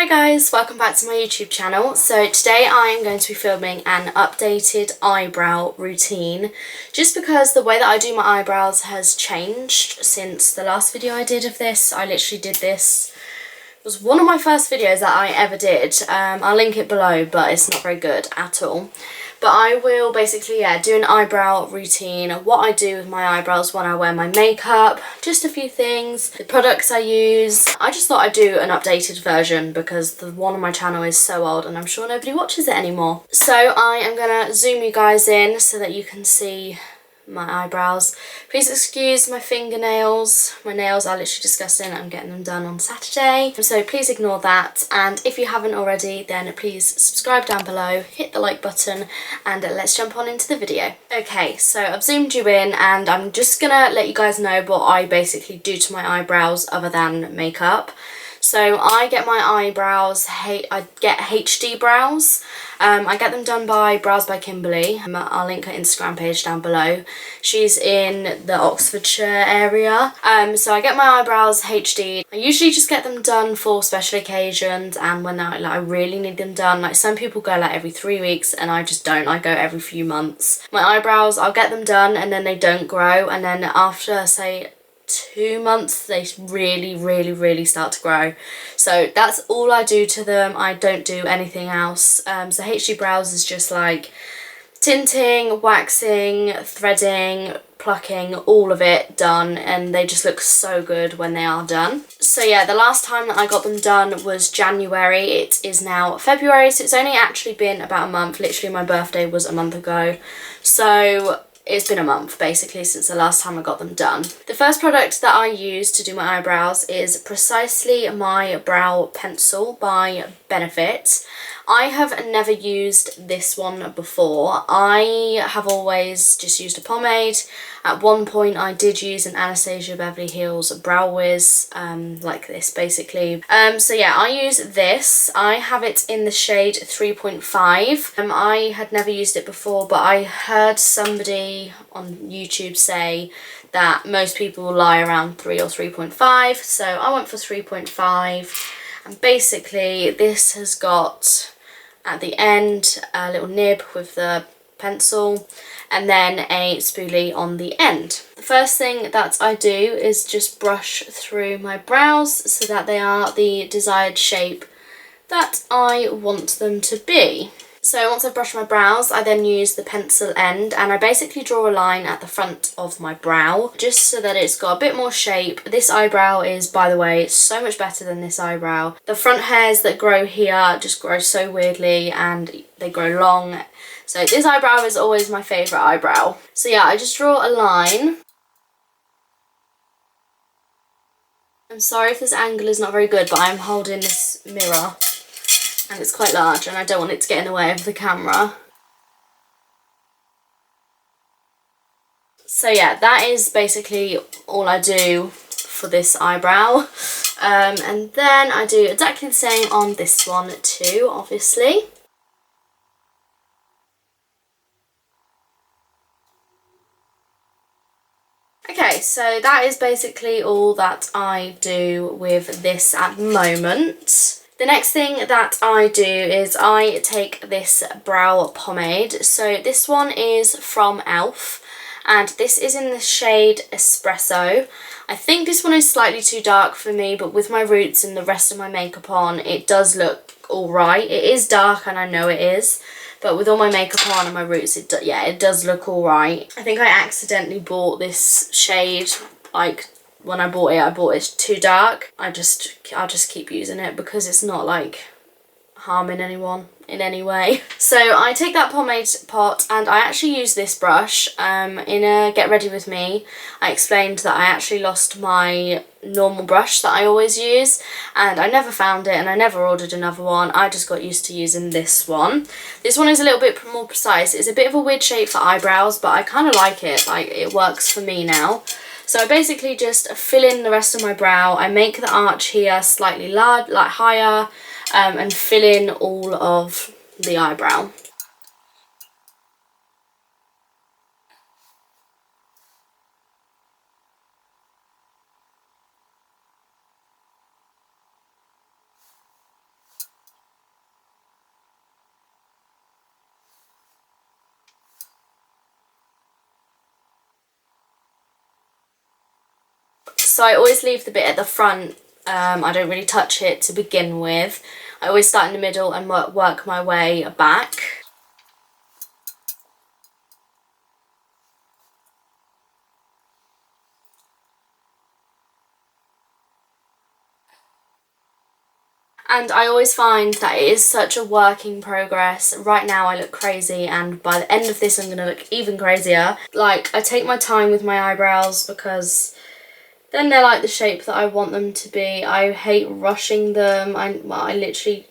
Hi guys, welcome back to my YouTube channel. So today I am going to be filming an updated eyebrow routine just because the way that I do my eyebrows has changed since the last video I did of this. I literally did this, it was one of my first videos that I ever did. I'll link it below, but it's not very good at all. But I will basically, do an eyebrow routine, what I do with my eyebrows when I wear my makeup, just a few things, the products I use. I just thought I'd do an updated version because the one on my channel is so old and I'm sure nobody watches it anymore. So I am going to zoom you guys in so that you can see my eyebrows. Please excuse my fingernails. My nails are literally disgusting. I'm getting them done on Saturday, so please ignore that. And if you haven't already, then please subscribe down below, hit the like button, and let's jump on into the video. Okay, so I've zoomed you in and I'm just gonna let you guys know what I basically do to my eyebrows other than makeup. So I get my eyebrows, I get HD brows. I get them done by Brows by Kimberly. I'll link her Instagram page down below. She's in the Oxfordshire area. So I get my eyebrows HD. I usually just get them done for special occasions and when I really need them done. Like some people go like every 3 weeks and I just don't. I go every few months. My eyebrows, I'll get them done and then they don't grow, and then after say 2 months they really start to grow. So that's all I do to them. I don't do anything else. So HD brows is just like tinting, waxing, threading, plucking, all of it done, and they just look so good when they are done. So yeah, the last time that I got them done was January. It is now February, so it's only actually been about a month. Literally my birthday was a month ago, so it's been a month basically since the last time I got them done. The first product that I use to do my eyebrows is Precisely My Brow Pencil by Benefit. I have never used this one before. I have always just used a pomade. At one point I did use an Anastasia Beverly Hills Brow Wiz, like this basically. So yeah, I use this. I have it in the shade 3.5. I had never used it before, but I heard somebody on YouTube say that most people lie around 3 or 3.5, so I went for 3.5. And basically this has got at the end a little nib with the pencil and then a spoolie on the end. The first thing that I do is just brush through my brows so that they are the desired shape that I want them to be. So once I've brushed my brows, I then use the pencil end and I basically draw a line at the front of my brow just so that it's got a bit more shape. This eyebrow is, by the way, so much better than this eyebrow. The front hairs that grow here just grow so weirdly and they grow long. So this eyebrow is always my favourite eyebrow. So yeah, I just draw a line. I'm sorry if this angle is not very good, but I'm holding this mirror and it's quite large and I don't want it to get in the way of the camera. So yeah, that is basically all I do for this eyebrow. And then I do exactly the same on this one too, obviously. Okay, so that is basically all that I do with this at the moment. The next thing that I do is I take this brow pomade. So this one is from e.l.f. and this is in the shade Espresso. I think this one is slightly too dark for me, but with my roots and the rest of my makeup on, it does look alright. It is dark and I know it is, but with all my makeup on and my roots, it does look alright. I think I accidentally bought this shade, like when I bought it too dark. I'll just keep using it because it's not like harming anyone in any way. So I take that pomade pot and I actually use this brush. In a Get Ready With Me, I explained that I actually lost my normal brush that I always use and I never found it and I never ordered another one. I just got used to using this one. This one is a little bit more precise. It's a bit of a weird shape for eyebrows, but I kind of like it. Like, it works for me now. So I basically just fill in the rest of my brow. I make the arch here slightly large, like higher, and fill in all of the eyebrow. So I always leave the bit at the front. I don't really touch it to begin with. I always start in the middle and work my way back. And I always find that it is such a work in progress. Right now I look crazy, and by the end of this I'm going to look even crazier. Like, I take my time with my eyebrows because then they're like the shape that I want them to be. I hate rushing them. I literally,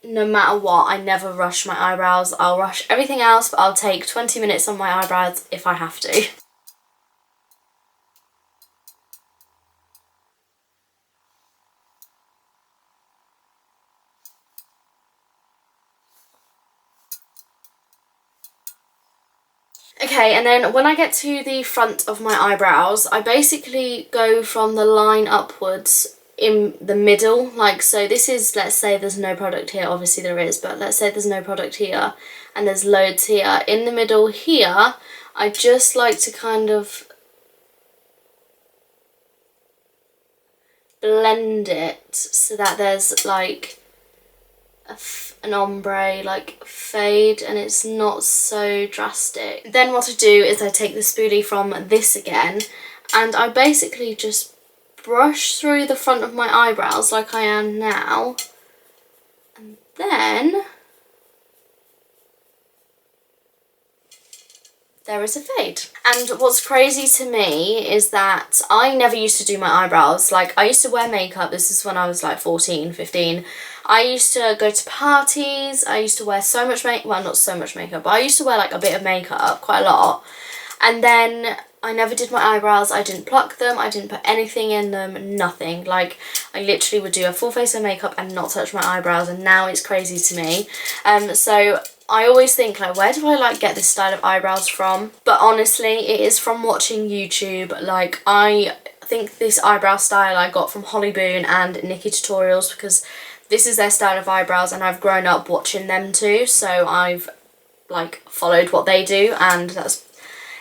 no matter what, I never rush my eyebrows. I'll rush everything else, but I'll take 20 minutes on my eyebrows if I have to. Okay, and then when I get to the front of my eyebrows, I basically go from the line upwards in the middle. Like, so this is, let's say there's no product here, obviously there is, but let's say there's no product here and there's loads here. In the middle here, I just like to kind of blend it so that there's like an ombre like fade and it's not so drastic. Then what I do is I take the spoolie from this again and I basically just brush through the front of my eyebrows like I am now, and then there is a fade. And what's crazy to me is that I never used to do my eyebrows. Like, I used to wear makeup. This is when I was like 14, 15. I used to go to parties. I used to wear so much makeup. Well, not so much makeup, but I used to wear like a bit of makeup, quite a lot. And then I never did my eyebrows. I didn't pluck them. I didn't put anything in them, nothing. Like, I literally would do a full face of makeup and not touch my eyebrows, and now it's crazy to me. So I always think, like, where do I like get this style of eyebrows from? But honestly, it is from watching YouTube. Like, I think this eyebrow style I got from Holly Boone and Nikki Tutorials, because this is their style of eyebrows and I've grown up watching them too, so I've like followed what they do, and that's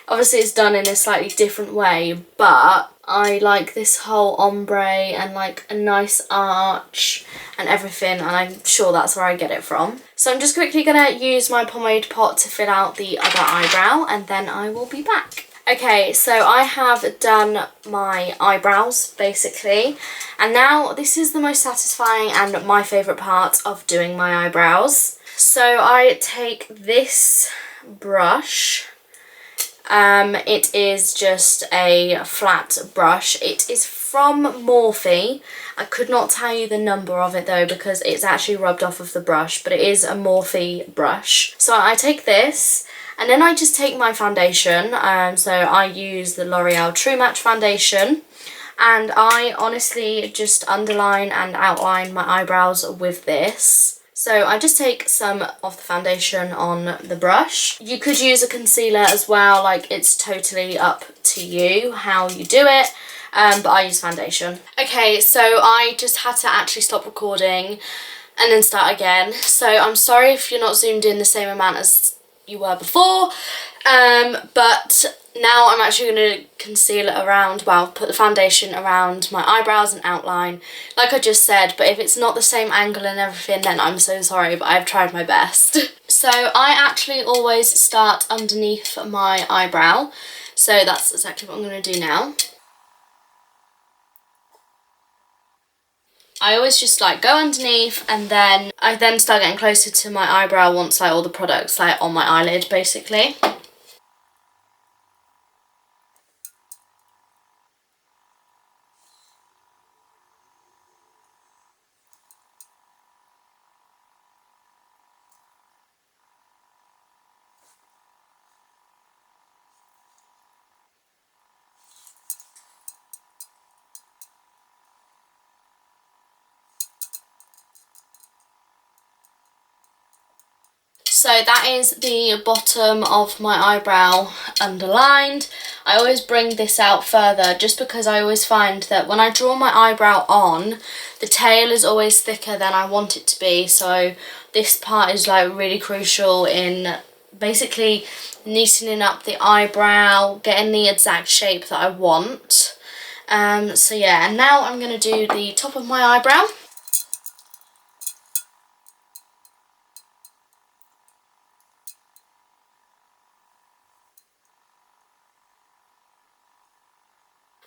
obviously it's done in a slightly different way, but I like this whole ombre and like a nice arch and everything, and I'm sure that's where I get it from. So I'm just quickly going to use my pomade pot to fill out the other eyebrow, and then I will be back. Okay, so I have done my eyebrows basically, and now this is the most satisfying and my favourite part of doing my eyebrows. So I take this brush. It is just a flat brush. It is from Morphe. I could not tell you the number of it though because it's actually rubbed off of the brush, but it is a Morphe brush. So I take this and then I just take my foundation. So I use the L'Oreal True Match foundation, and I honestly just underline and outline my eyebrows with this. So I just take some of the foundation on the brush. You could use a concealer as well, like it's totally up to you how you do it, but I use foundation. Okay, so I just had to actually stop recording and then start again. So I'm sorry if you're not zoomed in the same amount as you were before, but now I'm actually going to conceal it around, well, put the foundation around my eyebrows and outline, like I just said, but if it's not the same angle and everything, then I'm so sorry, but I've tried my best. So I actually always start underneath my eyebrow, so that's exactly what I'm going to do now. I always just like go underneath, and then I then start getting closer to my eyebrow once like all the product's like on my eyelid basically. So that is the bottom of my eyebrow underlined. I always bring this out further just because I always find that when I draw my eyebrow on, the tail is always thicker than I want it to be. So this part is like really crucial in basically neatening up the eyebrow, getting the exact shape that I want. So yeah, and now I'm going to do the top of my eyebrow.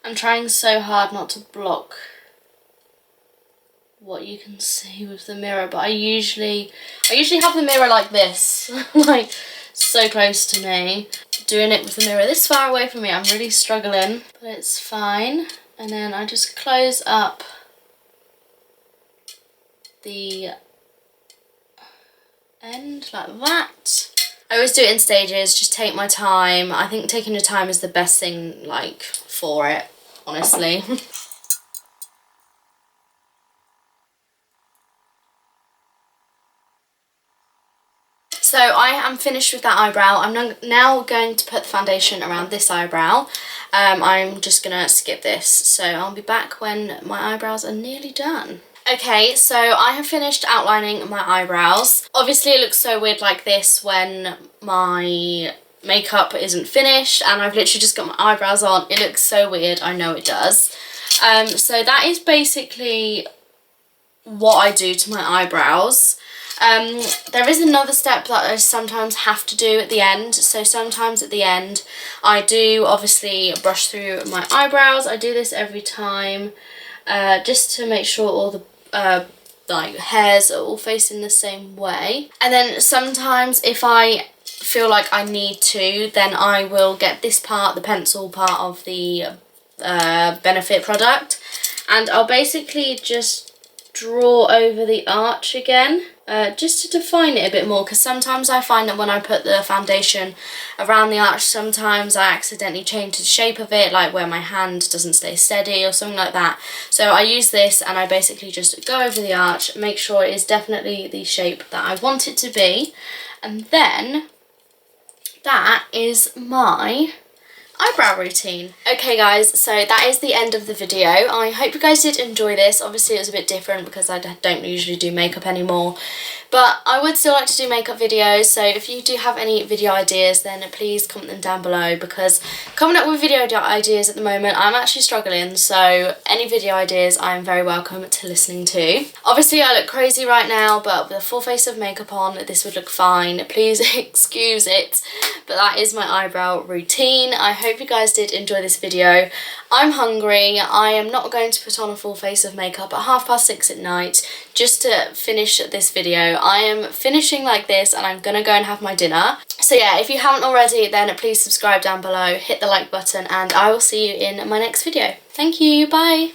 I'm trying so hard not to block what you can see with the mirror, but I usually have the mirror like this, like so close to me. Doing it with the mirror this far away from me, I'm really struggling, but it's fine. And then I just close up the end like that. I always do it in stages, just take my time. I think taking your time is the best thing, like, for it, honestly. So I am finished with that eyebrow. I'm now going to put the foundation around this eyebrow. I'm just gonna skip this, so I'll be back when my eyebrows are nearly done. Okay, so I have finished outlining my eyebrows. Obviously it looks so weird like this when my makeup isn't finished and I've literally just got my eyebrows on. It looks so weird, I know it does. So that is basically what I do to my eyebrows. There is another step that I sometimes have to do at the end. So sometimes at the end I do obviously brush through my eyebrows. I do this every time just to make sure all the like hairs are all facing the same way. And then sometimes if I feel like I need to, then I will get this part, the pencil part of the Benefit product, and I'll basically just draw over the arch again, just to define it a bit more, because sometimes I find that when I put the foundation around the arch, sometimes I accidentally change the shape of it, like where my hand doesn't stay steady or something like that. So I use this and I basically just go over the arch, make sure it is definitely the shape that I want it to be, and then that is my eyebrow routine. Okay guys, so that is the end of the video. I hope you guys did enjoy this. Obviously it was a bit different because I don't usually do makeup anymore, but I would still like to do makeup videos, so if you do have any video ideas then please comment them down below, because coming up with video ideas at the moment I'm actually struggling, so any video ideas I'm very welcome to listening to. Obviously I look crazy right now, but with a full face of makeup on this would look fine. Please excuse it, but that is my eyebrow routine. I hope you guys did enjoy this video. I'm hungry. I am not going to put on a full face of makeup at 6:30 at night just to finish this video. I am finishing like this and I'm gonna go and have my dinner. So yeah, if you haven't already then please subscribe down below, hit the like button, and I will see you in my next video. Thank you, bye!